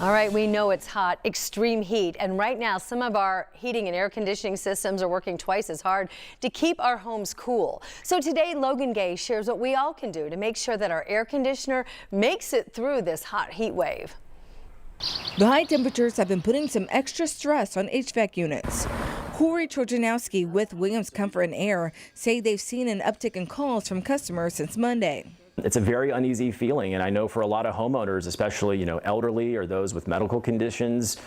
All right, we know it's hot, extreme heat, and right now some of our heating and air conditioning systems are working twice as hard to keep our homes cool. So today, Logan Gay shares what we all can do to make sure that our air conditioner makes it through this hot heat wave. The high temperatures have been putting some extra stress on HVAC units. Corey Trojanowski with Williams Comfort and Air say they've seen an uptick in calls from customers since Monday. It's a very uneasy feeling, and I know for a lot of homeowners, especially elderly or those with medical conditions,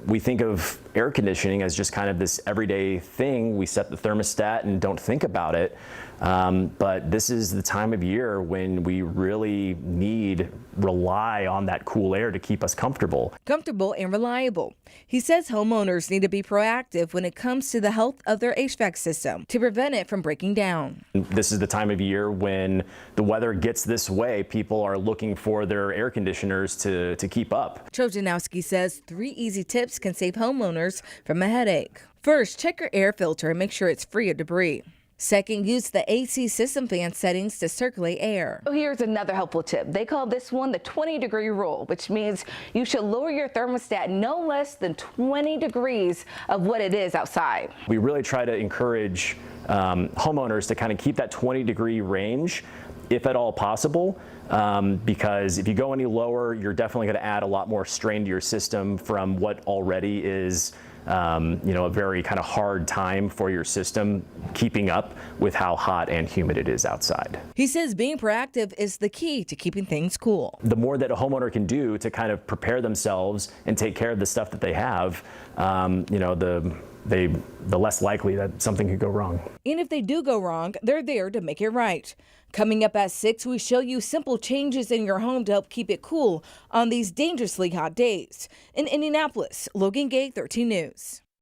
we think of air conditioning as just kind of this everyday thing. We set the thermostat and don't think about it. But this is the time of year when we really rely on that cool air to keep us comfortable. Comfortable and reliable. He says homeowners need to be proactive when it comes to the health of their HVAC system to prevent it from breaking down. This is the time of year when the weather gets this way. People are looking for their air conditioners to keep up. Trojanowski says 3 easy tips can save homeowners from a headache. First, check your air filter and make sure it's free of debris. Second, use the AC system fan settings to circulate air. Here's another helpful tip. They call this one the 20-degree rule, which means you should lower your thermostat no less than 20 degrees of what it is outside. We really try to encourage homeowners to kind of keep that 20-degree range, if at all possible, because if you go any lower, you're definitely going to add a lot more strain to your system from what already is a very kind of hard time for your system keeping up with how hot and humid it is outside. He says being proactive is the key to keeping things cool. The more that a homeowner can do to kind of prepare themselves and take care of the stuff that they have, the less likely that something could go wrong. And if they do go wrong, they're there to make it right. Coming up at 6, we show you simple changes in your home to help keep it cool on these dangerously hot days. In Indianapolis, Logan Gay, 13 News.